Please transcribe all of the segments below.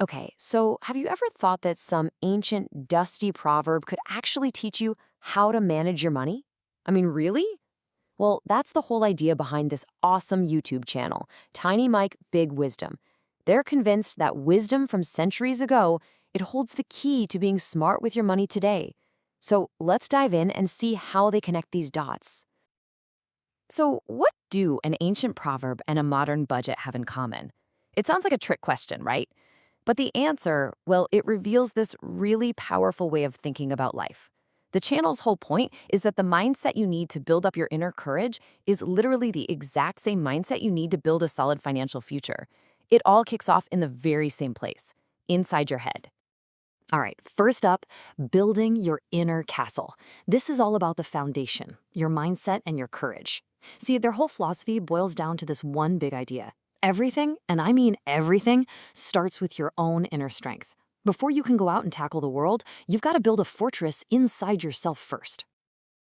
Okay, so have you ever thought that some ancient, dusty proverb could actually teach you how to manage your money? I mean, really? Well, that's the whole idea behind this awesome YouTube channel, Tiny Mike Big Wisdom. They're convinced that wisdom from centuries ago, it holds the key to being smart with your money today. So let's dive in and see how they connect these dots. So, what do an ancient proverb and a modern budget have in common? It sounds like a trick question, right? But the answer, well, it reveals this really powerful way of thinking about life. The channel's whole point is that the mindset you need to build up your inner courage is literally the exact same mindset you need to build a solid financial future. It all kicks off in the very same place, inside your head. All right, first up, building your inner castle. This is all about the foundation, your mindset and your courage. See, their whole philosophy boils down to this one big idea. Everything, and I mean everything, starts with your own inner strength. Before you can go out and tackle the world, you've got to build a fortress inside yourself first.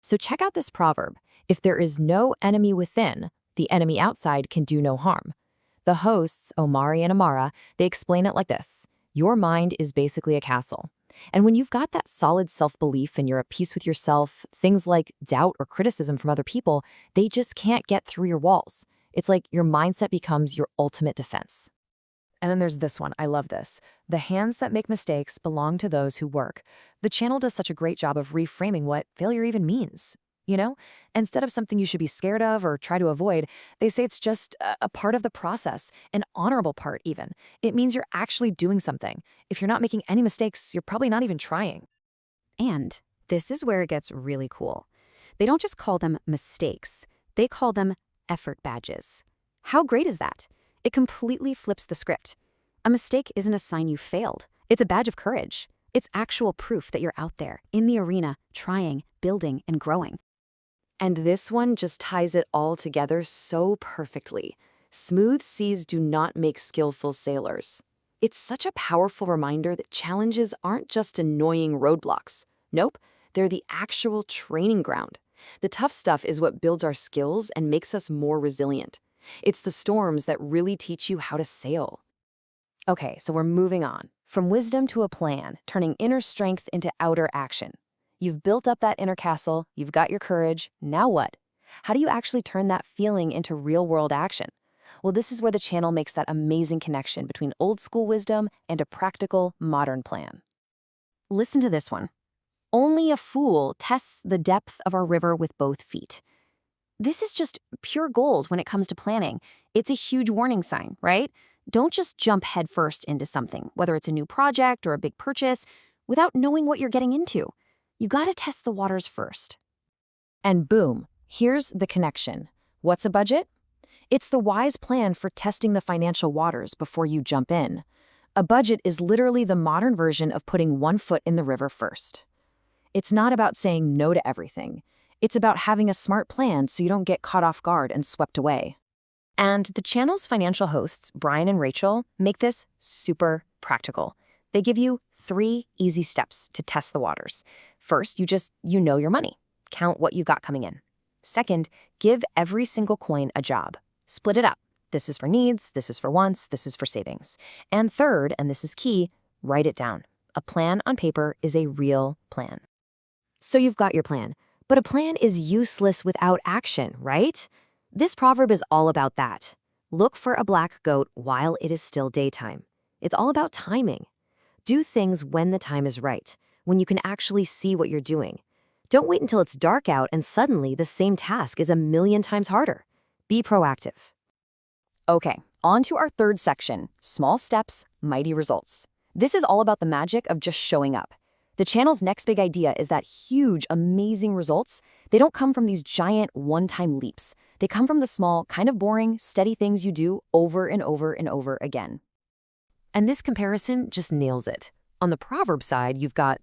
So check out this proverb. If there is no enemy within, the enemy outside can do no harm. The hosts, Omari and Amara, they explain it like this. Your mind is basically a castle. And when you've got that solid self-belief and you're at peace with yourself, things like doubt or criticism from other people, they just can't get through your walls. It's like your mindset becomes your ultimate defense. And then there's this one. I love this. The hands that make mistakes belong to those who work. The channel does such a great job of reframing what failure even means. You know, instead of something you should be scared of or try to avoid, they say it's just a part of the process, an honorable part even. It means you're actually doing something. If you're not making any mistakes, you're probably not even trying. And this is where it gets really cool. They don't just call them mistakes, they call them effort badges. How great is that? It completely flips the script. A mistake isn't a sign you failed. It's a badge of courage. It's actual proof that you're out there, in the arena, trying, building, and growing. And this one just ties it all together so perfectly. Smooth seas do not make skillful sailors. It's such a powerful reminder that challenges aren't just annoying roadblocks. Nope, they're the actual training ground. The tough stuff is what builds our skills and makes us more resilient. It's the storms that really teach you how to sail. Okay, so we're moving on. From wisdom to a plan, turning inner strength into outer action. You've built up that inner castle, you've got your courage, now what? How do you actually turn that feeling into real-world action? Well, this is where the channel makes that amazing connection between old-school wisdom and a practical, modern plan. Listen to this one. Only a fool tests the depth of our river with both feet. This is just pure gold when it comes to planning. It's a huge warning sign, right? Don't just jump headfirst into something, whether it's a new project or a big purchase, without knowing what you're getting into. You gotta test the waters first. And boom, here's the connection. What's a budget? It's the wise plan for testing the financial waters before you jump in. A budget is literally the modern version of putting one foot in the river first. It's not about saying no to everything. It's about having a smart plan so you don't get caught off guard and swept away. And the channel's financial hosts, Brian and Rachel, make this super practical. They give you 3 easy steps to test the waters. First, you know your money. Count what you've got coming in. Second, give every single coin a job. Split it up. This is for needs, this is for wants, this is for savings. And third, and this is key, write it down. A plan on paper is a real plan. So you've got your plan, but a plan is useless without action, right? This proverb is all about that. Look for a black goat while it is still daytime. It's all about timing. Do things when the time is right, when you can actually see what you're doing. Don't wait until it's dark out and suddenly the same task is a million times harder. Be proactive. Okay, on to our third section, small steps, mighty results. This is all about the magic of just showing up. The channel's next big idea is that huge, amazing results, they don't come from these giant one-time leaps. They come from the small, kind of boring, steady things you do over and over and over again. And this comparison just nails it. On the proverb side, you've got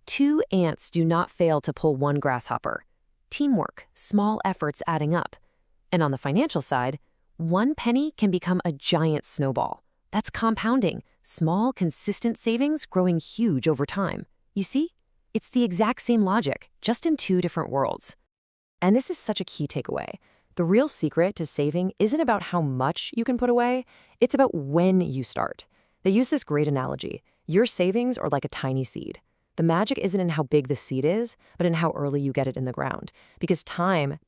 2 ants do not fail to pull 1 grasshopper. Teamwork, small efforts adding up. And on the financial side, 1 penny can become a giant snowball. That's compounding, small, consistent savings growing huge over time. You see? It's the exact same logic, just in 2 different worlds. And this is such a key takeaway. The real secret to saving isn't about how much you can put away, it's about when you start. They use this great analogy. Your savings are like a tiny seed. The magic isn't in how big the seed is, but in how early you get it in the ground. Because time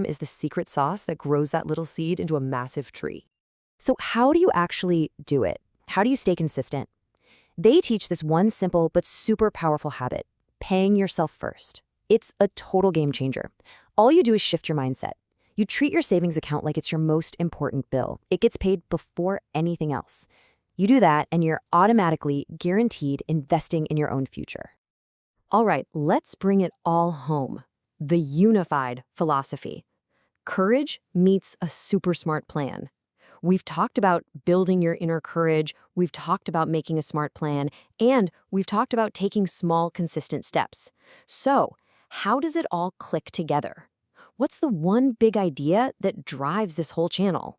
is the secret sauce that grows that little seed into a massive tree. So how do you actually do it? How do you stay consistent? They teach this one simple but super powerful habit, paying yourself first. It's a total game changer. All you do is shift your mindset. You treat your savings account like it's your most important bill. It gets paid before anything else. You do that, and you're automatically guaranteed investing in your own future. All right, let's bring it all home. The unified philosophy. Courage meets a super smart plan. We've talked about building your inner courage, we've talked about making a smart plan, and we've talked about taking small, consistent steps. So, how does it all click together? What's the one big idea that drives this whole channel?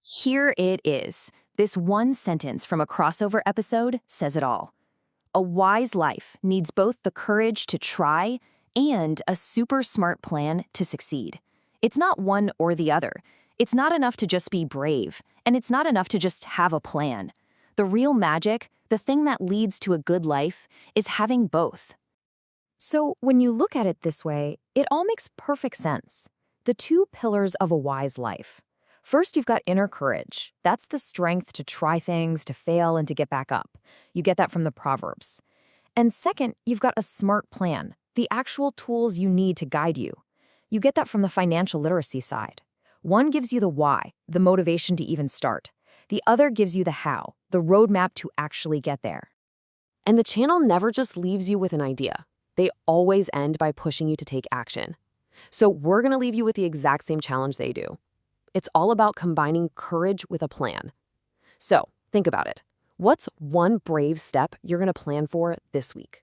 Here it is. This one sentence from a crossover episode says it all. A wise life needs both the courage to try and a super smart plan to succeed. It's not one or the other. It's not enough to just be brave, and it's not enough to just have a plan. The real magic, the thing that leads to a good life, is having both. So, when you look at it this way, it all makes perfect sense. The two pillars of a wise life. First, you've got inner courage. That's the strength to try things, to fail, and to get back up. You get that from the Proverbs. And second, you've got a smart plan, the actual tools you need to guide you. You get that from the financial literacy side. One gives you the why, the motivation to even start. The other gives you the how, the roadmap to actually get there. And the channel never just leaves you with an idea. They always end by pushing you to take action. So we're going to leave you with the exact same challenge they do. It's all about combining courage with a plan. So think about it. What's one brave step you're going to plan for this week?